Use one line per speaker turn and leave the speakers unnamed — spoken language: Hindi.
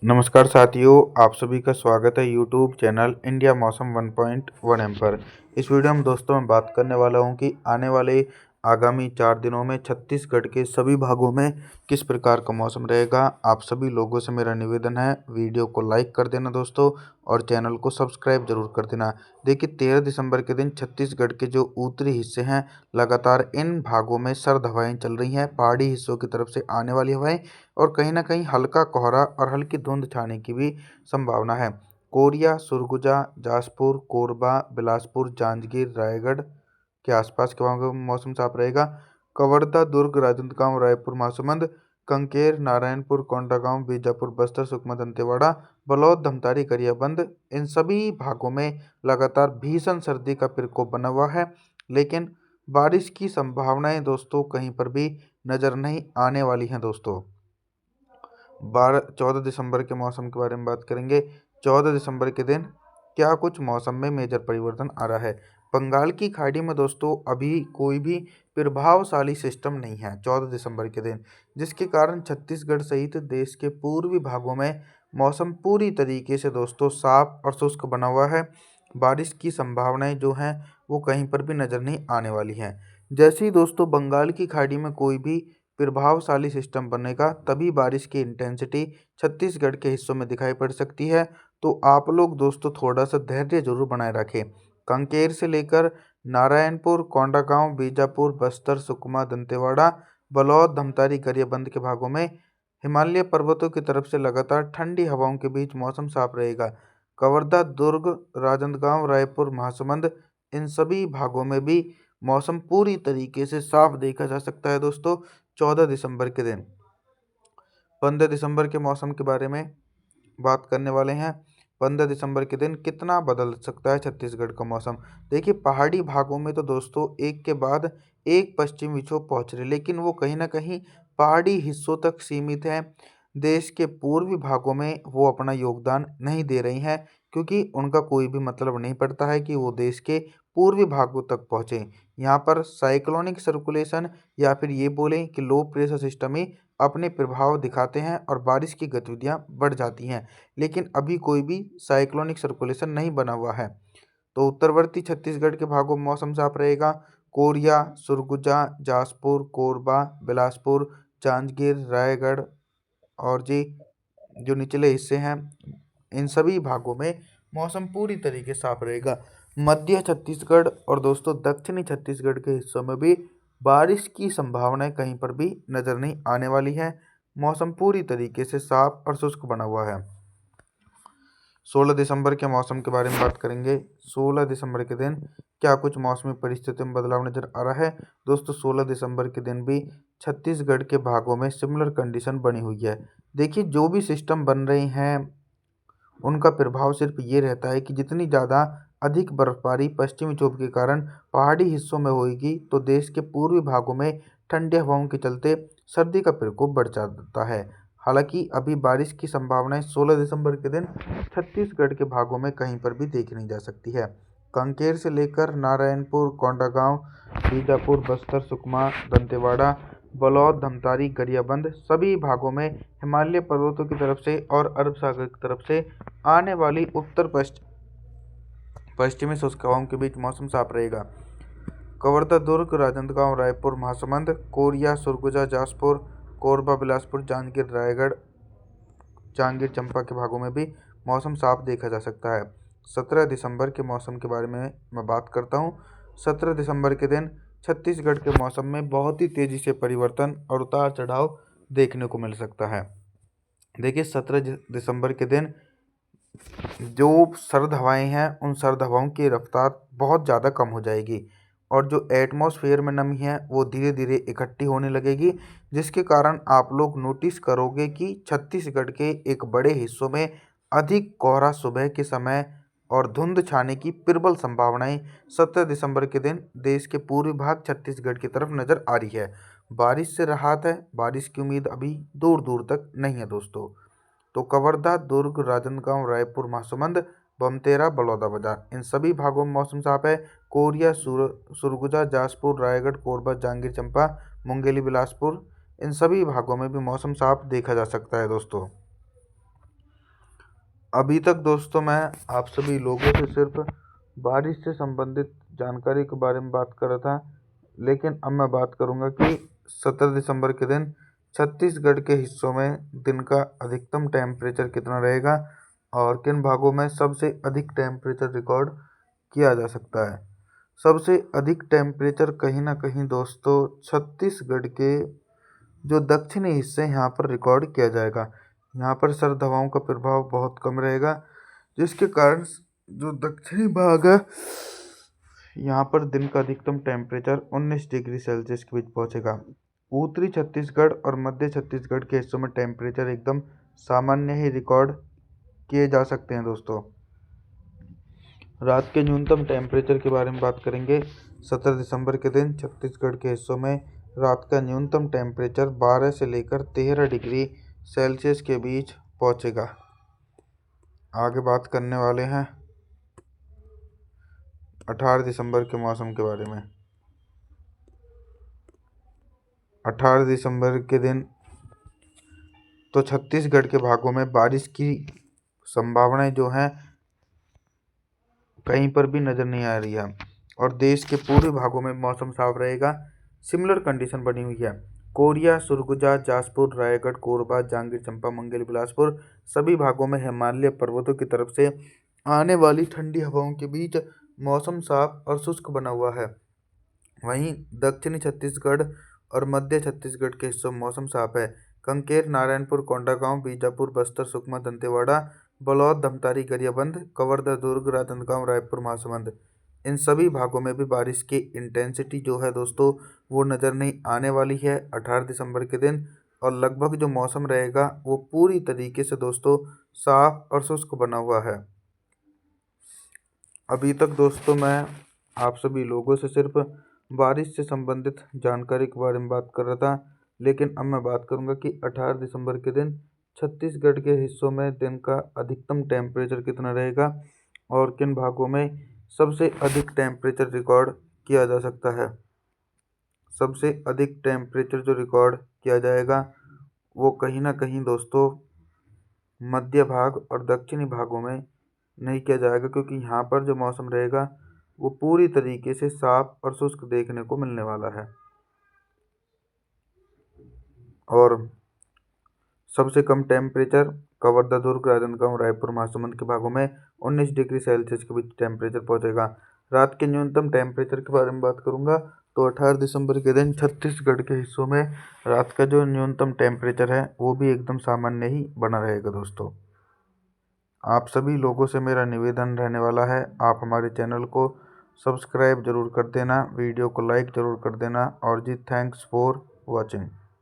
नमस्कार साथियों, आप सभी का स्वागत है यूट्यूब चैनल इंडिया मौसम 1.1 एम पर। इस वीडियो में दोस्तों मैं बात करने वाला हूं कि आने वाले आगामी 4 दिनों में छत्तीसगढ़ के सभी भागों में किस प्रकार का मौसम रहेगा। आप सभी लोगों से मेरा निवेदन है, वीडियो को लाइक कर देना दोस्तों और चैनल को सब्सक्राइब जरूर कर देना। देखिए 13 दिसंबर के दिन छत्तीसगढ़ के जो उत्तरी हिस्से हैं, लगातार इन भागों में सर्द हवाएं चल रही हैं। पहाड़ी हिस्सों की तरफ से आने वाली हवाएं और कहीं न कहीं हल्का कोहरा और हल्की धुंध छाने की भी संभावना है। कोरिया, सुरगुजा, जासपुर, कोरबा, बिलासपुर, जांजगीर, रायगढ़ के आसपास के वहाँ का मौसम साफ रहेगा। कवर्धा, दुर्ग, राजनांदगांव, रायपुर, महासमुंद, कांकेर, नारायणपुर, कोंडागांव, बीजापुर, बस्तर, सुकमा, दंतेवाड़ा, बलौद, धमतारी, गरियाबंद, इन सभी भागों में लगातार भीषण सर्दी का प्रकोप बना हुआ है। लेकिन बारिश की संभावनाएं दोस्तों कहीं पर भी नज़र नहीं आने वाली हैं दोस्तों। 14 दिसंबर के मौसम के बारे में बात करेंगे। 14 दिसंबर के दिन क्या कुछ मौसम में मेजर परिवर्तन आ रहा है। बंगाल की खाड़ी में दोस्तों अभी कोई भी प्रभावशाली सिस्टम नहीं है 14 दिसंबर के दिन, जिसके कारण छत्तीसगढ़ सहित देश के पूर्वी भागों में मौसम पूरी तरीके से दोस्तों साफ और शुष्क बना हुआ है। बारिश की संभावनाएं जो हैं वो कहीं पर भी नज़र नहीं आने वाली हैं। जैसे ही दोस्तों बंगाल की खाड़ी में कोई भी प्रभावशाली सिस्टम बनेगा, तभी बारिश की इंटेंसिटी छत्तीसगढ़ के हिस्सों में दिखाई पड़ सकती है। तो आप लोग दोस्तों थोड़ा सा धैर्य जरूर बनाए रखें। कांकेर से लेकर नारायणपुर, कोंडागांव, बीजापुर, बस्तर, सुकमा, दंतेवाड़ा, बलौद, धमतारी, गरियाबंद के भागों में हिमालय पर्वतों की तरफ से लगातार ठंडी हवाओं के बीच मौसम साफ रहेगा। कवर्धा, दुर्ग, राजनांदगांव, रायपुर, महासमुंद, इन सभी भागों में भी मौसम पूरी तरीके से साफ देखा जा सकता है दोस्तों 14 दिसंबर के दिन। 15 दिसंबर के मौसम के बारे में बात करने वाले हैं। 15 दिसंबर के दिन कितना बदल सकता है छत्तीसगढ़ का मौसम। देखिए पहाड़ी भागों में तो दोस्तों एक के बाद एक पश्चिमी विक्षोभ पहुंच रहे, लेकिन वो कहीं ना कहीं पहाड़ी हिस्सों तक सीमित हैं। देश के पूर्वी भागों में वो अपना योगदान नहीं दे रही हैं, क्योंकि उनका कोई भी मतलब नहीं पड़ता है कि वो देश के पूर्वी भागों तक पहुँचे। यहाँ पर साइक्लोनिक सर्कुलेशन या फिर ये बोलें कि लो प्रेशर सिस्टम ही अपने प्रभाव दिखाते हैं और बारिश की गतिविधियाँ बढ़ जाती हैं। लेकिन अभी कोई भी साइक्लोनिक सर्कुलेशन नहीं बना हुआ है। तो उत्तरवर्ती छत्तीसगढ़ के भागों में मौसम साफ रहेगा। कोरिया, सुरगुजा, जासपुर, कोरबा, बिलासपुर, जांजगीर, रायगढ़ और जी जो निचले हिस्से हैं, इन सभी भागों में मौसम पूरी तरीके से साफ रहेगा। मध्य छत्तीसगढ़ और दोस्तों दक्षिणी छत्तीसगढ़ के हिस्सों में भी बारिश की संभावनाएं कहीं पर भी नज़र नहीं आने वाली है। मौसम पूरी तरीके से साफ और शुष्क बना हुआ है। 16 दिसंबर के मौसम के बारे में बात करेंगे। 16 दिसंबर के दिन क्या कुछ मौसमी परिस्थितियों में बदलाव नजर आ रहा है। दोस्तों 16 दिसंबर के दिन भी छत्तीसगढ़ के भागों में सिमिलर कंडीशन बनी हुई है। देखिए जो भी सिस्टम बन रहे हैं उनका प्रभाव सिर्फ ये रहता है कि जितनी ज़्यादा अधिक बर्फबारी पश्चिमी विक्षोभ के कारण पहाड़ी हिस्सों में होगी, तो देश के पूर्वी भागों में ठंडी हवाओं के चलते सर्दी का प्रकोप बढ़ जाता है। हालांकि अभी बारिश की संभावनाएं 16 दिसंबर के दिन छत्तीसगढ़ के भागों में कहीं पर भी देखी नहीं जा सकती है। कांकेर से लेकर नारायणपुर, कोंडागांव, बीजापुर, बस्तर, सुकमा, दंतेवाड़ा, बलौद, धमतारी, गरियाबंद सभी भागों में हिमालय पर्वतों की तरफ से और अरब सागर की तरफ से आने वाली उत्तर पश्चिमी शुष्क हवाओं के बीच मौसम साफ रहेगा। कवर्धा, दुर्ग, राजनांदगांव, रायपुर, महासमुंद, कोरिया, सुरगुजा, जासपुर, कोरबा, बिलासपुर, जांजगीर, रायगढ़, जांजगीर चंपा के भागों में भी मौसम साफ देखा जा सकता है। 17 दिसंबर के मौसम के बारे में मैं बात करता हूँ। 17 दिसंबर के दिन छत्तीसगढ़ के मौसम में बहुत ही तेज़ी से परिवर्तन और उतार चढ़ाव देखने को मिल सकता है। देखिए 17 दिसंबर के दिन जो सर्द हवाएं हैं उन सर्द हवाओं की रफ्तार बहुत ज़्यादा कम हो जाएगी और जो एटमॉस्फेयर में नमी है वो धीरे धीरे इकट्ठी होने लगेगी, जिसके कारण आप लोग नोटिस करोगे कि छत्तीसगढ़ के एक बड़े हिस्सों में अधिक कोहरा सुबह के समय और धुंध छाने की प्रबल संभावनाएं 17 दिसंबर के दिन देश के पूर्वी भाग छत्तीसगढ़ की तरफ नज़र आ रही है। बारिश से राहत है, बारिश की उम्मीद अभी दूर दूर तक नहीं है दोस्तों। तो कवर्धा, दुर्ग, राजनांदगांव, रायपुर, महासमुंद, बमतेरा, बलौदाबाजार इन सभी भागों में मौसम साफ है। कोरिया, सुरगुजा, जासपुर, रायगढ़, कोरबा, जांजगीर चांपा, मुंगेली, बिलासपुर इन सभी भागों में भी मौसम साफ देखा जा सकता है दोस्तों। अभी तक दोस्तों मैं आप सभी लोगों से सिर्फ बारिश से संबंधित जानकारी के बारे में बात कर रहा था, लेकिन अब मैं बात करूंगा कि 17 दिसंबर के दिन छत्तीसगढ़ के हिस्सों में दिन का अधिकतम टेम्परेचर कितना रहेगा और किन भागों में सबसे अधिक टेम्परेचर रिकॉर्ड किया जा सकता है। सबसे अधिक टेम्परेचर कहीं ना कहीं दोस्तों छत्तीसगढ़ के जो दक्षिणी हिस्से हैं यहाँ पर रिकॉर्ड किया जाएगा। यहाँ पर सर्द हवाओं का प्रभाव बहुत कम रहेगा, जिसके कारण जो दक्षिणी भाग है यहाँ पर दिन का अधिकतम टेम्परेचर 19 डिग्री सेल्सियस के बीच पहुँचेगा। उत्तरी छत्तीसगढ़ और मध्य छत्तीसगढ़ के हिस्सों में टेम्परेचर एकदम सामान्य ही रिकॉर्ड किए जा सकते हैं दोस्तों। रात के न्यूनतम टेम्परेचर के बारे में बात करेंगे। 17 दिसंबर के दिन छत्तीसगढ़ के हिस्सों में रात का न्यूनतम टेम्परेचर 12 से लेकर 13 डिग्री सेल्सियस के बीच पहुंचेगा। आगे बात करने वाले हैं 18 दिसंबर के मौसम के बारे में। 18 दिसंबर के दिन तो छत्तीसगढ़ के भागों में बारिश की संभावनाएं जो हैं कहीं पर भी नज़र नहीं आ रही है और देश के पूर्वी भागों में मौसम साफ रहेगा। सिमिलर कंडीशन बनी हुई है। कोरिया, सुरगुजा, जाजपुर, रायगढ़, कोरबा, जांजगीर चांपा, मुंगेली, बिलासपुर सभी भागों में हिमालय पर्वतों की तरफ से आने वाली ठंडी हवाओं के बीच मौसम साफ और शुष्क बना हुआ है। वहीं दक्षिणी छत्तीसगढ़ और मध्य छत्तीसगढ़ के हिस्सों में मौसम साफ है। कांकेर, नारायणपुर, कोंडागांव, बीजापुर, बस्तर, सुकमा, दंतेवाड़ा, बलौद, धमतारी, गरियाबंद, कवर्धा, दुर्ग, राजनांदगांव, रायपुर, महासमुंद इन सभी भागों में भी बारिश की इंटेंसिटी जो है दोस्तों वो नज़र नहीं आने वाली है 18 दिसंबर के दिन। और लगभग जो मौसम रहेगा वो पूरी तरीके से दोस्तों साफ और शुष्क बना हुआ है। अभी तक दोस्तों मैं आप सभी लोगों से सिर्फ बारिश से संबंधित जानकारी के बारे में बात कर रहा था, लेकिन अब मैं बात करूंगा कि 18 दिसंबर के दिन छत्तीसगढ़ के हिस्सों में दिन का अधिकतम टेम्परेचर कितना रहेगा और किन भागों में सबसे अधिक टेम्परेचर रिकॉर्ड किया जा सकता है। सबसे अधिक टेम्परेचर जो रिकॉर्ड किया जाएगा वो कहीं ना कहीं दोस्तों मध्य भाग और दक्षिणी भागों में नहीं किया जाएगा, क्योंकि यहाँ पर जो मौसम रहेगा वो पूरी तरीके से साफ और शुष्क देखने को मिलने वाला है। और सबसे कम टेम्परेचर कवर्धा, दुर्ग, राजनांदगांव, रायपुर, महासमुंद के भागों में 19 डिग्री सेल्सियस के बीच टेम्परेचर पहुंचेगा। रात के न्यूनतम टेम्परेचर के बारे में बात करूंगा तो 18 दिसंबर के दिन छत्तीसगढ़ के हिस्सों में रात का जो न्यूनतम टेम्परेचर है वो भी एकदम सामान्य ही बना रहेगा दोस्तों। आप सभी लोगों से मेरा निवेदन रहने वाला है, आप हमारे चैनल को सब्सक्राइब जरूर कर देना, वीडियो को लाइक ज़रूर कर देना और जी थैंक्स फॉर वॉचिंग।